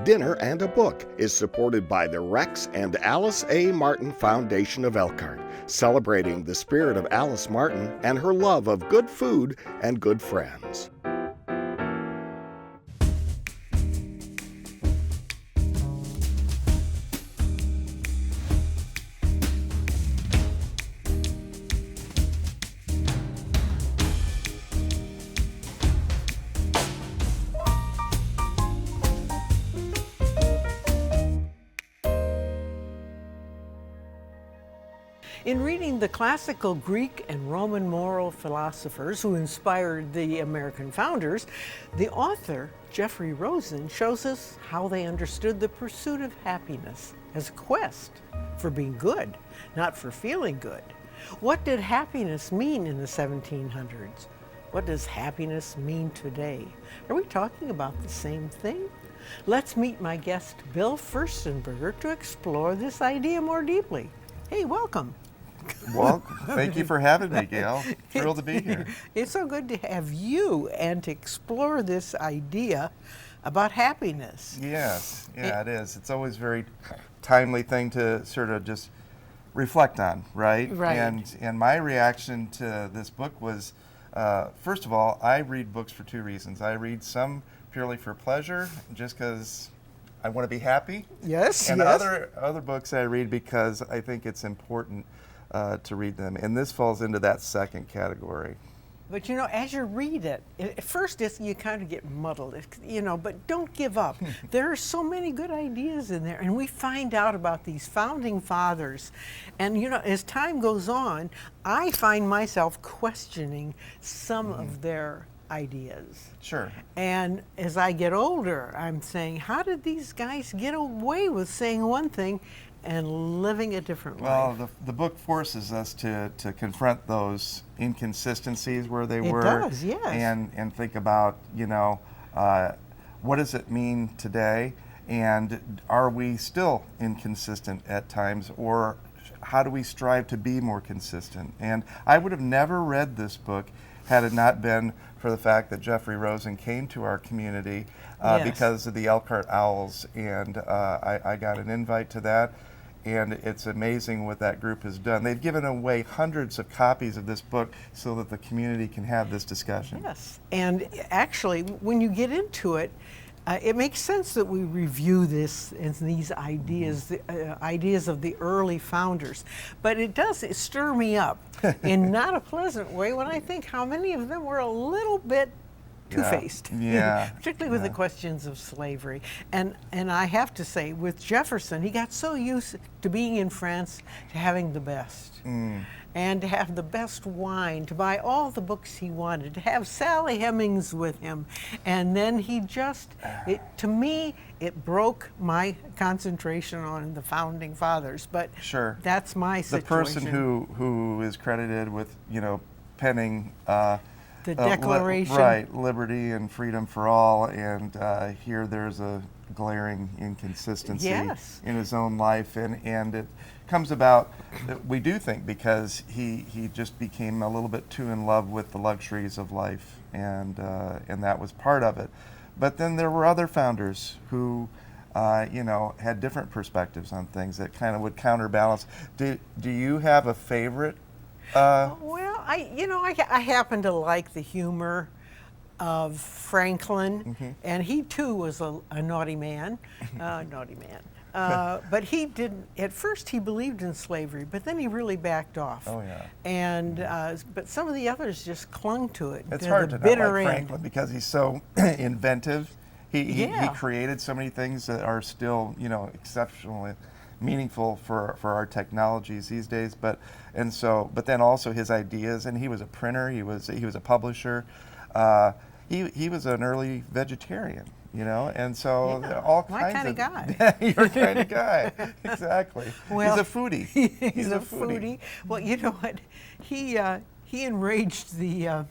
Dinner and a Book is supported by the Rex and Alice A. Martin Foundation of Elkhart, celebrating the spirit of Alice Martin and her love of good food and good friends. In reading the classical Greek and Roman moral philosophers who inspired the American founders, the author, Jeffrey Rosen, shows us how they understood the pursuit of happiness as a quest for being good, not for feeling good. What did happiness mean in the 1700s? What does happiness mean today? Are we talking about the same thing? Let's meet my guest, Bill Furstenberger, to explore this idea more deeply. Hey, welcome. Well, thank you for having me, Gail. Thrilled to be here. It's so good to have you and to explore this idea about happiness. Yes, yeah, it is. It's always a very timely thing to sort of just reflect on, right? Right. And my reaction to this book was, first of all, I read books for two reasons. I read some purely for pleasure, just because I want to be happy. Yes, and yes. other books I read because I think it's important to read them, and this falls into that second category. But you know, as you read it, at first you kind of get muddled, but don't give up. There are so many good ideas in there, and we find out about these founding fathers. And as time goes on, I find myself questioning some of their ideas. Sure. And as I get older, I'm saying, how did these guys get away with saying one thing and living a different life? Well, the book forces us to confront those inconsistencies where they were. It does, yes. And think about, what does it mean today? And are we still inconsistent at times? Or how do we strive to be more consistent? And I would have never read this book had it not been for the fact that Jeffrey Rosen came to our community Yes. because of the Elkhart Owls. And I got an invite to that. And it's amazing what that group has done. They've given away hundreds of copies of this book so that the community can have this discussion. Yes, and actually, when you get into it, it makes sense that we review this and these ideas, the ideas of the early founders. But it does stir me up in not a pleasant way when I think how many of them were a little bit two-faced, Yeah. particularly with the questions of slavery. And I have to say, with Jefferson, he got so used to being in France, to having the best. And to have the best wine, to buy all the books he wanted, to have Sally Hemings with him. And then he to me, it broke my concentration on the founding fathers. But Sure. that's my situation. The person who is credited with, penning the Declaration. right, liberty and freedom for all, and here there's a glaring inconsistency Yes. in his own life, and it comes about, we do think, because he just became a little bit too in love with the luxuries of life, and that was part of it. But then there were other founders who had different perspectives on things that kind of would counterbalance. Do you have a favorite? Well, I happen to like the humor of Franklin, and he too was a naughty man, but he didn't. At first, he believed in slavery, but then he really backed off. Oh yeah. And but some of the others just clung to it. It's to hard the to not bitter like end. Franklin because he's so inventive. He Yeah. created so many things that are still exceptionally meaningful for our technologies these days. But then also his ideas, and he was a printer. He was a publisher. He was an early vegetarian. And so Yeah, all my kinds kind of of guy. Your kind of guy, exactly. Well, he's a foodie. He's a foodie. Well, you know what? He enraged the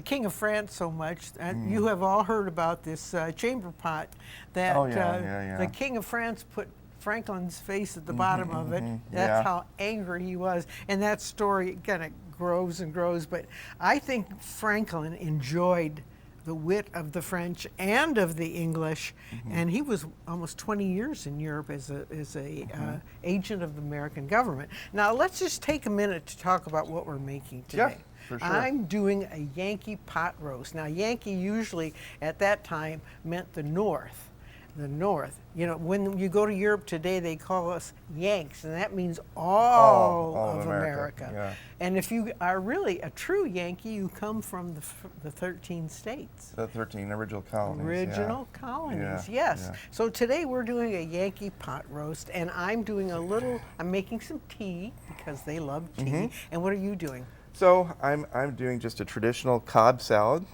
King of France so much. You have all heard about this chamber pot that Oh, yeah. the King of France put Franklin's face at the bottom of it. That's yeah. how angry he was. And that story kind of grows and grows. But I think Franklin enjoyed the wit of the French and of the English, and he was almost 20 years in Europe as a agent of the American government. Now let's just take a minute to talk about what we're making today. For sure. I'm doing a Yankee pot roast. Now Yankee usually at that time meant the North. The North. You know, when you go to Europe today, they call us Yanks, and that means all of America. Yeah. And if you are really a true Yankee, you come from the 13 states. The 13 original colonies. Original colonies, Yeah, yes. yeah. So today we're doing a Yankee pot roast, and I'm doing I'm making some tea because they love tea. And what are you doing? So I'm doing just a traditional cod salad,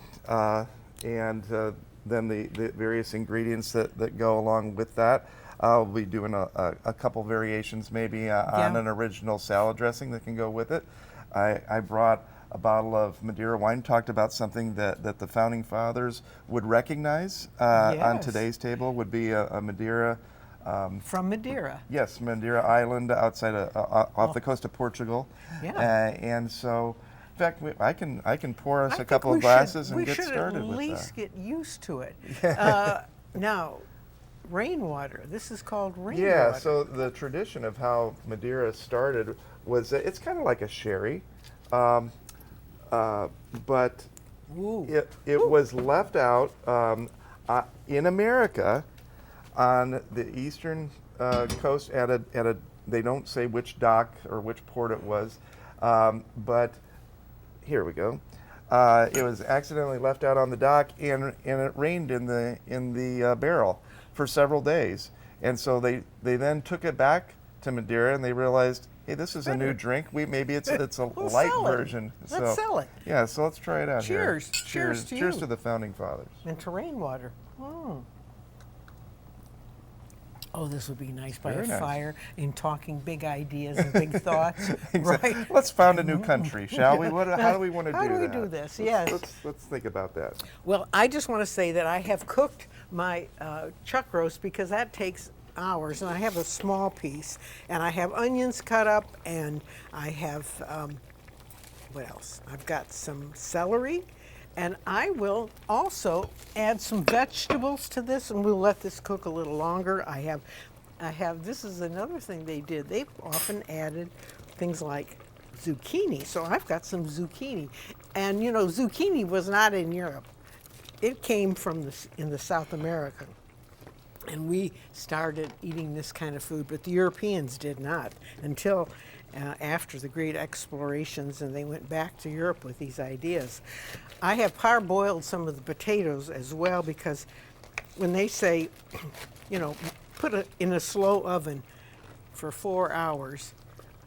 and then the various ingredients that go along with that. I'll be doing a couple variations maybe on an original salad dressing that can go with it. I brought a bottle of Madeira wine, talked about something that the Founding Fathers would recognize on today's table would be a Madeira. From Madeira. Yes, Madeira Island outside off the coast of Portugal. Yeah. And so, in fact, I can pour us a couple of glasses and get started with that. We should at least get used to it. Now, rainwater. This is called rainwater. Yeah, so the tradition of how Madeira started was that it's kind of like a sherry, but it was left out in America on the eastern coast at a they don't say which dock or which port it was, but here we go. It was accidentally left out on the dock, and it rained in the barrel for several days, and so they then took it back to Madeira, and they realized, hey, this is a new drink. Maybe it's a light version. Let's sell it. Yeah, so let's try it out. Cheers. Here. Cheers to Cheers you. to the Founding Fathers. And to rainwater. Oh, this would be nice by Very a nice. fire in talking big ideas and big thoughts. Exactly. Right? Let's found a new country, shall we? How do we want to do that? How do we do this? Yes. Let's think about that. Well, I just want to say that I have cooked my chuck roast because that takes hours, and I have a small piece, and I have onions cut up, and I have, what else? I've got some celery, and I will also add some vegetables to this, and we'll let this cook a little longer. I have, this is another thing they did. They often added things like zucchini, so I've got some zucchini. And you know, zucchini was not in Europe. It came from in the South America. And we started eating this kind of food, but the Europeans did not until after the great explorations, and they went back to Europe with these ideas. I have parboiled some of the potatoes as well, because when they say, you know, put it in a slow oven for 4 hours,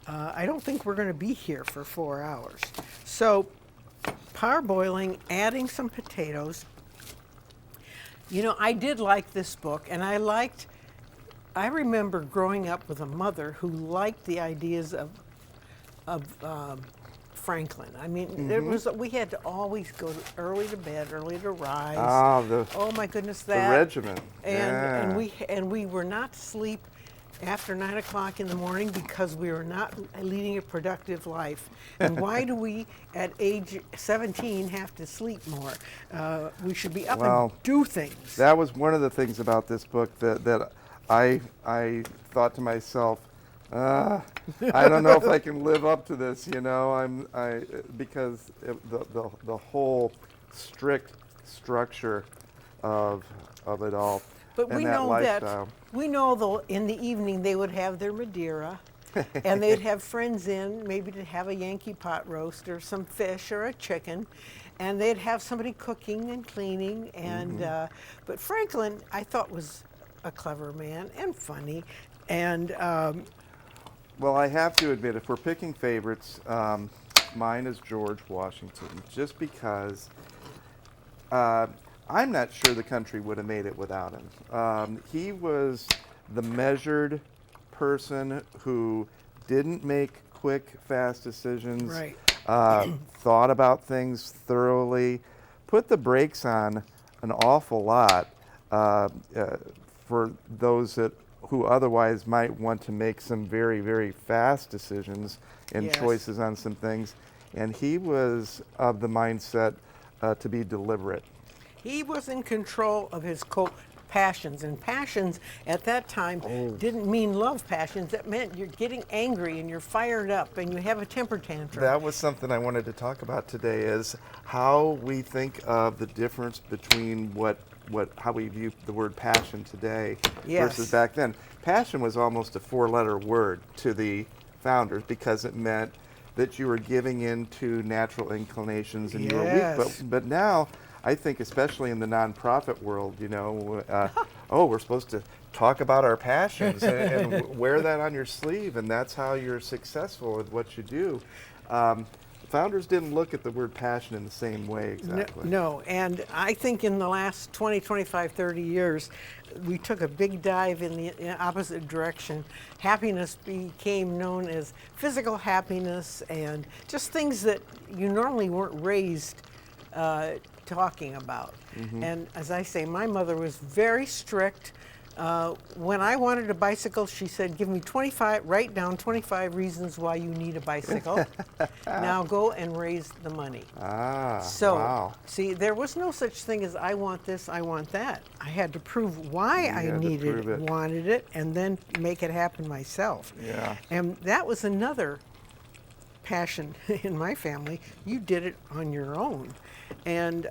I don't think we're going to be here for 4 hours. So parboiling, adding some potatoes. You know, I did like this book, and I remember growing up with a mother who liked the ideas of Franklin. I mean, we had to always go early to bed, early to rise. Oh my goodness, that the regiment. And we were not to sleep after 9 o'clock in the morning because we were not leading a productive life. And why do we, at age 17, have to sleep more? We should be up and do things. That was one of the things about this book that I thought to myself, I don't know if I can live up to this, you know. Because the whole strict structure of it all. But and we that know lifestyle. we know though in the evening they would have their Madeira, and they'd have friends in maybe to have a Yankee pot roast or some fish or a chicken, and they'd have somebody cooking and cleaning. And but Franklin, I thought, was a clever man and funny, and. Well, I have to admit, if we're picking favorites, mine is George Washington, just because I'm not sure the country would have made it without him. He was the measured person who didn't make quick, fast decisions, Right. Thought about things thoroughly, put the brakes on an awful lot for those who otherwise might want to make some very, very fast decisions and Yes. choices on some things. And he was of the mindset to be deliberate. He was in control of his passions, and passions at that time didn't mean love passions. That meant you're getting angry and you're fired up and you have a temper tantrum. That was something I wanted to talk about today, is how we think of the difference between how we view the word passion today versus back then. Passion was almost a 4-letter word to the founders because it meant that you were giving in to natural inclinations and you were weak. But now, I think especially in the nonprofit world, we're supposed to talk about our passions and wear that on your sleeve, and that's how you're successful with what you do. Founders didn't look at the word passion in the same way exactly. No, and I think in the last 20, 25, 30 years, we took a big dive in the opposite direction. Happiness became known as physical happiness and just things that you normally weren't raised talking about. And as I say, my mother was very strict. When I wanted a bicycle, she said, write down 25 reasons why you need a bicycle. Now go and raise the money. See, there was no such thing as I want this, I want that. I had to prove why I wanted it, and then make it happen myself. And that was another passion in my family. You did it on your own. And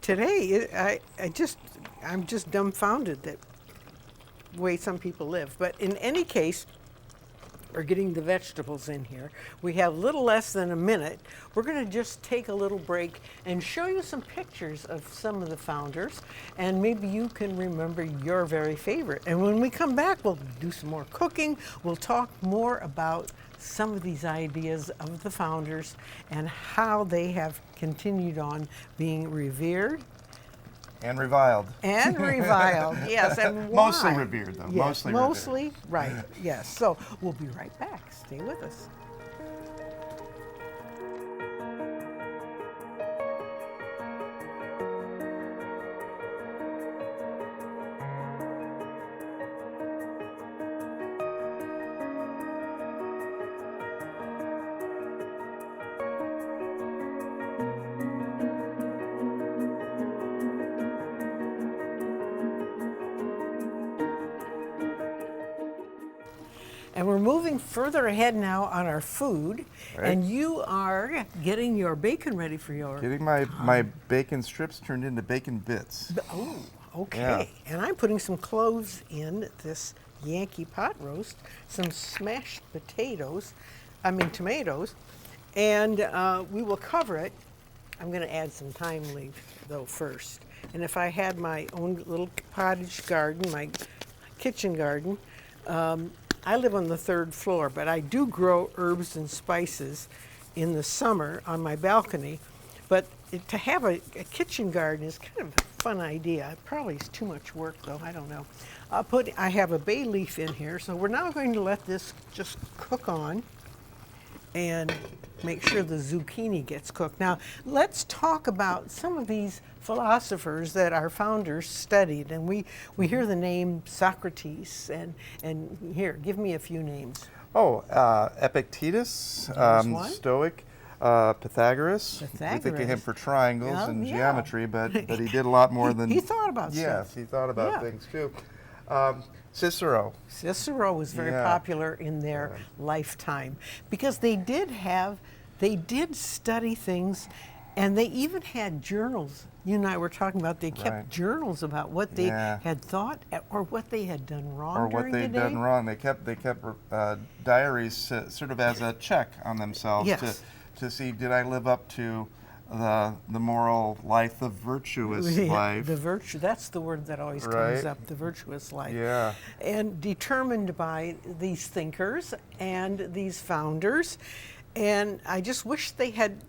today, I'm just dumbfounded that way some people live. But in any case, we're getting the vegetables in here. We have a little less than a minute. We're going to just take a little break and show you some pictures of some of the founders, and maybe you can remember your very favorite. And when we come back, we'll do some more cooking. We'll talk more about some of these ideas of the founders and how they have continued on being revered. And reviled. And reviled, yes. And why? Mostly revered, though. Yes, mostly revered. Right, yes. So we'll be right back. Stay with us. And we're moving further ahead now on our food, and you are getting your bacon ready for your... Getting my bacon strips turned into bacon bits. Oh, okay. Yeah. And I'm putting some cloves in this Yankee pot roast, some smashed tomatoes, and we will cover it. I'm going to add some thyme leaves, though, first. And if I had my own little cottage garden, my kitchen garden, I live on the 3rd floor, but I do grow herbs and spices in the summer on my balcony. But to have a kitchen garden is kind of a fun idea. It probably is too much work, though. I don't know. I have a bay leaf in here, so we're now going to let this just cook on and make sure the zucchini gets cooked. Now, let's talk about some of these philosophers that our founders studied, and we hear the name Socrates, and here, give me a few names. Epictetus, Stoic, Pythagoras. We think of him for triangles and geometry, but he did a lot more than... He thought about stuff. Yes, he thought about things too. Cicero. Cicero was very popular in their lifetime because they did study things, and they even had journals. You and I were talking about they kept journals about what they had thought or what they had done wrong during the day. Or what they'd done wrong. They kept diaries sort of as a check on themselves to see, did I live up to the moral life, the virtuous life. The virtue, that's the word that always comes up, the virtuous life. Yeah. And determined by these thinkers and these founders. And I just wish they had,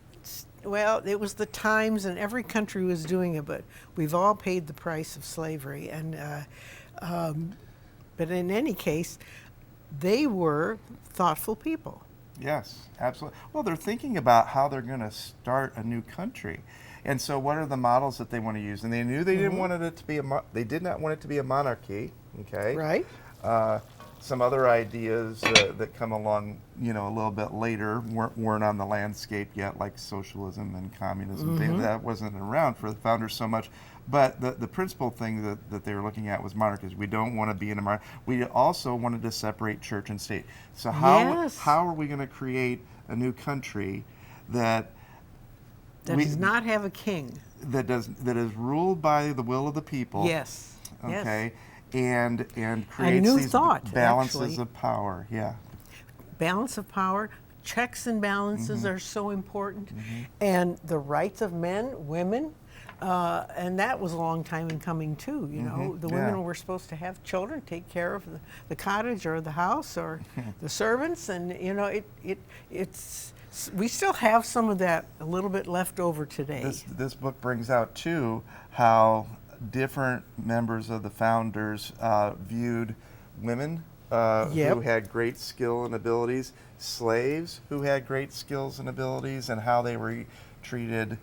well, it was the times and every country was doing it, but we've all paid the price of slavery. And but in any case, they were thoughtful people. Yes, absolutely. Well, they're thinking about how they're going to start a new country, and so what are the models that they want to use? And they knew they didn't want it to be they did not want it to be a monarchy. Okay. Right. some other ideas that come along, a little bit later weren't on the landscape yet, like socialism and communism. That wasn't around for the founders so much. But the principal thing that they were looking at was monarchy. We don't want to be in a monarchy. We also wanted to separate church and state. So how are we going to create a new country that does not have a king, that is ruled by the will of the people? Yes. Okay. And creates these balances of power. Yeah. Balance of power. Checks and balances are so important, and the rights of men, women. And that was a long time in coming too. The women were supposed to have children, take care of the cottage or the house or the servants, and it's we still have some of that a little bit left over today. This book brings out too how different members of the founders viewed women who had great skill and abilities, slaves who had great skills and abilities, and how they were treated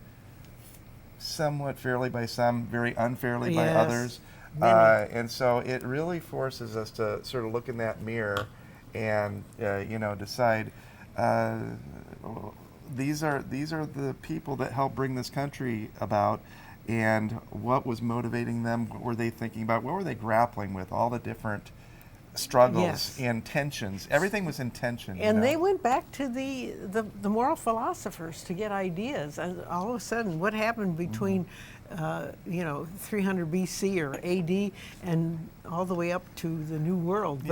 somewhat fairly by some, very unfairly by others. And so it really forces us to sort of look in that mirror and decide these are the people that helped bring this country about, and what was motivating them, what were they thinking about, what were they grappling with, all the different struggles and tensions. Everything was in tension. And they went back to the moral philosophers to get ideas. And all of a sudden, what happened between 300 BC or AD and all the way up to the New World?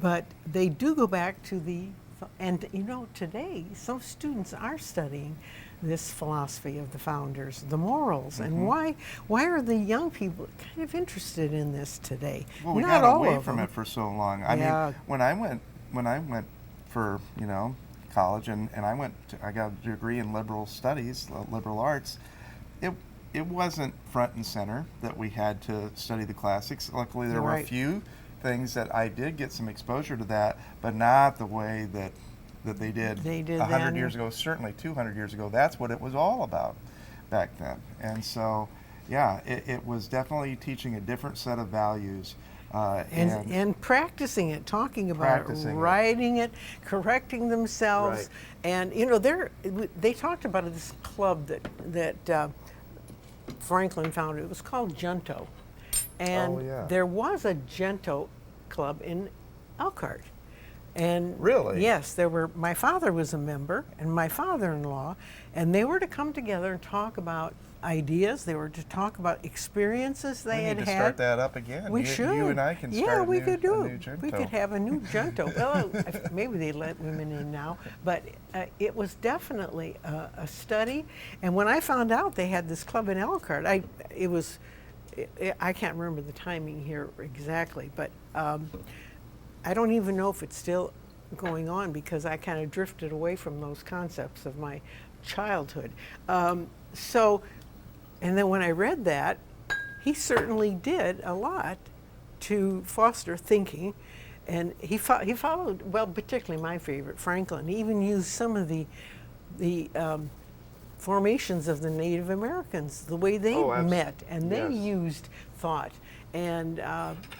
But they do go back to today some students are studying this philosophy of the founders, the morals, and why are the young people kind of interested in this today? Well, we got away from it for so long. I mean, when I went for college and I got a degree in liberal studies, liberal arts, it wasn't front and center that we had to study the classics. Luckily, there were a few things that I did get some exposure to that, but not the way that they did 100 years ago, certainly 200 years ago. That's what it was all about back then. And so, it was definitely teaching a different set of values. And practicing it, talking about it, writing it, correcting themselves. And, they talked about this club that Franklin founded. It was called Junto. And there was a Junto club in Elkhart. And really? Yes, my father was a member, and my father-in-law, and they were to come together and talk about ideas. They were to talk about experiences they had had. We need to start that up again. We should. You and I can start we could do a new Junto. We could have a new Junto. Well, maybe they let women in now, but it was definitely a study. And when I found out they had this club in Elkhart, I can't remember the timing here exactly, but I don't even know if it's still going on because I kind of drifted away from those concepts of my childhood. And then when I read that, he certainly did a lot to foster thinking, and he followed, well, particularly my favorite, Franklin. He even used some of the formations of the Native Americans, the way they met, and they used thought. And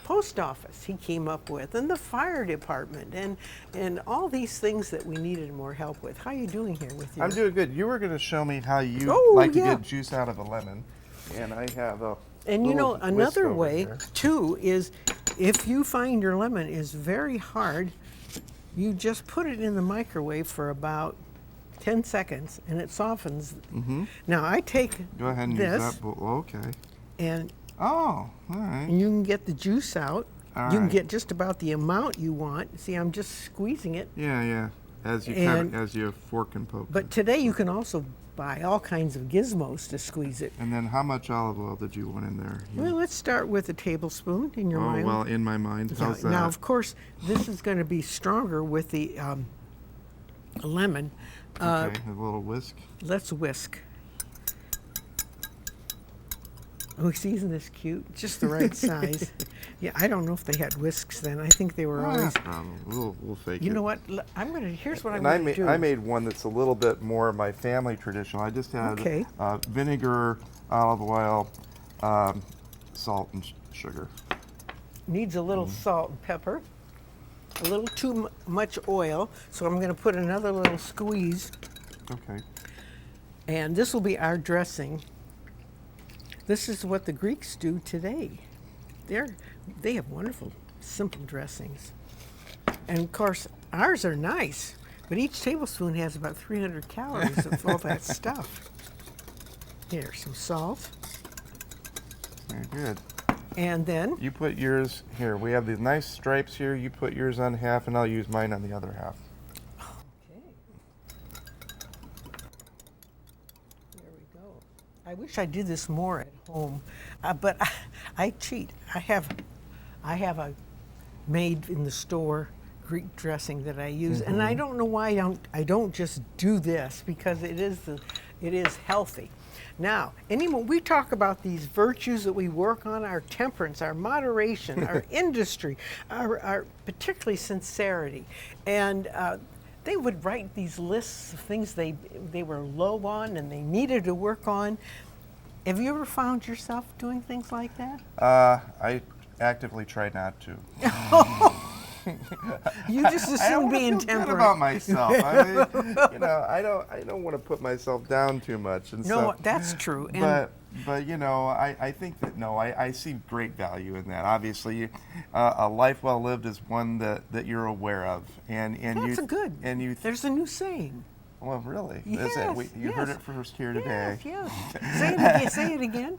post office he came up with, and the fire department, and all these things that we needed more help with. How are you doing here with you? I'm doing good. You were going to show me how you to get juice out of a lemon, and I have a another way too is if you find your lemon is very hard, you just put it in the microwave for about 10 seconds, and it softens. Now I take Go ahead and this, use that bowl. Okay. And all right. And you can get the juice out. All you can right. get just about the amount you want. See, I'm just squeezing it. Yeah. As you fork and poke. But today you can also buy all kinds of gizmos to squeeze it. And then how much olive oil did you want in there? Well, let's start with a tablespoon in your mind. Oh, well, in my mind. How's that? Now, of course, this is going to be stronger with the lemon. Okay, a little whisk. Let's whisk. Oh, isn't this cute? Just the right size. Yeah, I don't know if they had whisks then. I think they were always. We'll fake it. You know what? Here's what I'm going to do. I made one that's a little bit more my family traditional. I just had vinegar, olive oil, salt, and sugar. Needs a little salt and pepper. a little too much oil, so I'm going to put another little squeeze, Okay. and this will be our dressing. This is what the Greeks do today. They have wonderful, simple dressings. And of course, ours are nice, but each tablespoon has about 300 calories of all that stuff. Here, some salt. Very good. And then, You put yours here. We have these nice stripes here. You put yours on half, and I'll use mine on the other half. okay. There we go. I wish I did this more at home, but I cheat. I have a made in the store Greek dressing that I use, and I don't know why I don't just do this, because it is healthy. Now, we talk about these virtues that we work on, our temperance, our moderation, our industry, our particularly sincerity, and they would write these lists of things they were low on and they needed to work on. Have you ever found yourself doing things like that? I actively try not to. You just assume being good temperate. about myself. I don't want to put myself down too much. And No, so, that's true. And but I think that I see great value in that. Obviously, a life well lived is one that you're aware of, and that's good. And you. There's a new saying. Well, really, Yes, is it? You heard yes. it first here today. Yes, yes. Say it again. Say it again.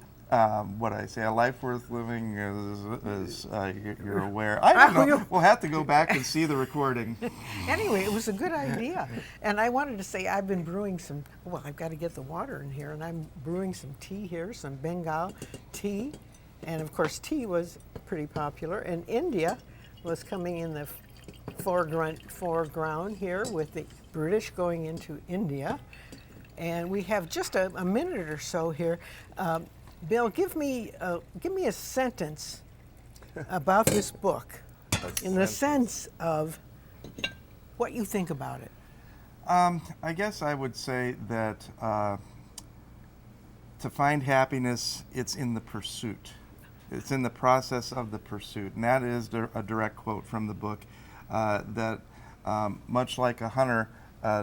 What I say, a life worth living is you're aware. I don't know. We'll have to go back and see the recording. Anyway, it was a good idea. And I wanted to say I've been brewing I've got to get the water in here, and I'm brewing some tea here, some Bengal tea. And of course, tea was pretty popular. And India was coming in the foreground here, with the British going into India. And we have just a minute or so here. Bill, give me a sentence about this book, in the sense of what you think about it. I guess I would say that to find happiness, it's in the pursuit. It's in the process of the pursuit. And that is a direct quote from the book, that much like a hunter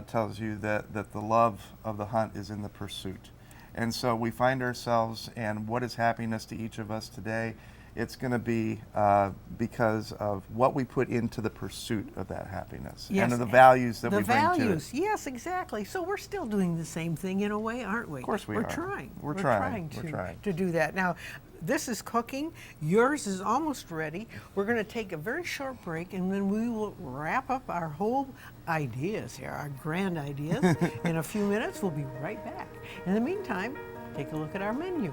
tells you that the love of the hunt is in the pursuit. And so we find ourselves, and what is happiness to each of us today? It's going to be because of what we put into the pursuit of that happiness, Yes, and the values that the we bring values, to it. yes, exactly. So we're still doing the same thing in a way, aren't we? Of course we We're are. trying. We're trying. We're trying. to do that. Now, this is cooking. Yours is almost ready. We're going to take a very short break, and then we will wrap up our whole ideas here, our grand ideas, in a few minutes. We'll be right back. In the meantime, take a look at our menu.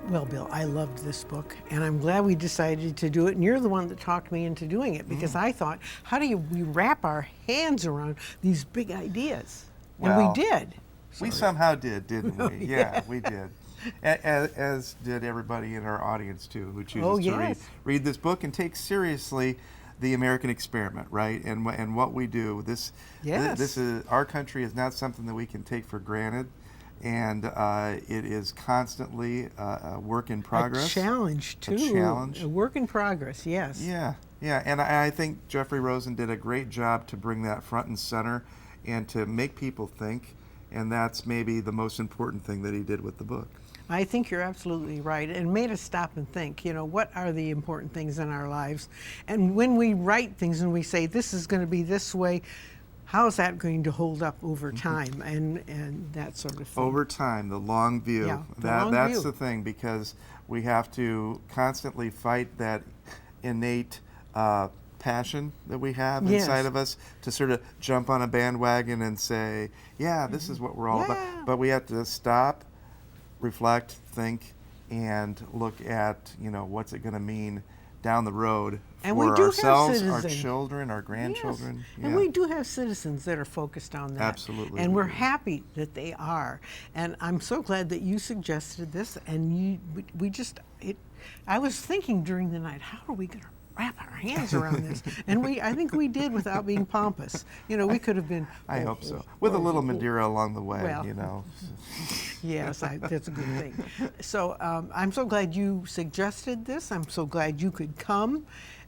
Well, Bill, I loved this book, and I'm glad we decided to do it. And you're the one that talked me into doing it, because I thought, how do we wrap our hands around these big ideas? And Well, we did. We somehow did, didn't we? Yeah, we did. As did everybody in our audience, too, who chooses to read this book and take seriously the American experiment, right? And what we do. This is, our country is not something that we can take for granted. And it is constantly a work in progress. A challenge, too. A challenge. A work in progress, yes. Yeah. And I think Jeffrey Rosen did a great job to bring that front and center and to make people think. And that's maybe the most important thing that he did with the book. I think you're absolutely right. It made us stop and think, what are the important things in our lives? And when we write things and we say, this is going to be this way, how is that going to hold up over time, and that sort of thing? Over time, the long view. Yeah, That's view. the thing, because we have to constantly fight that innate passion that we have inside of us to sort of jump on a bandwagon and say, yeah, this is what we're all about. But we have to stop, reflect, think, and look at, what's it going to mean down the road And we for do have ourselves, our citizens. children, our grandchildren. Yes. And we do have citizens that are focused on that. Absolutely And we we're do. happy that they are. And I'm so glad that you suggested this. And I was thinking during the night, how are we going to wrap our hands around this? And I think we did without being pompous. We could have been. I hope so. With a little Madeira along the way, Well, Yes, that's a good thing. So I'm so glad you suggested this. I'm so glad you could come,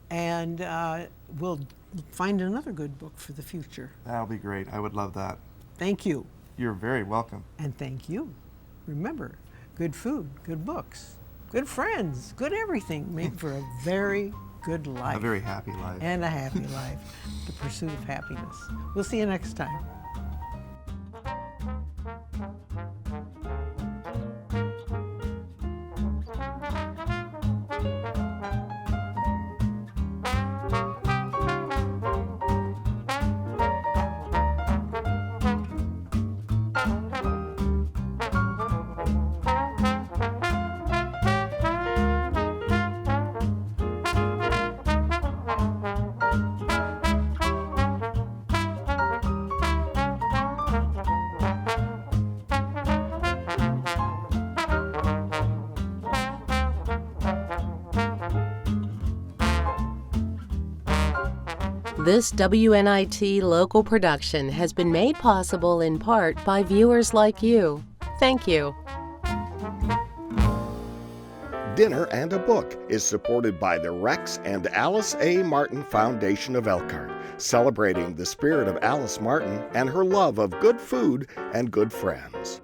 and we'll find another good book for the future. That'll be great. I would love that. Thank you, You're very welcome. and thank you. Remember, good food, good books, good friends, good everything make for a very good life. A very happy life. And a happy life, the pursuit of happiness. We'll see you next time. This WNIT local production has been made possible in part by viewers like you. Thank you. Dinner and a Book is supported by the Rex and Alice A. Martin Foundation of Elkhart, celebrating the spirit of Alice Martin and her love of good food and good friends.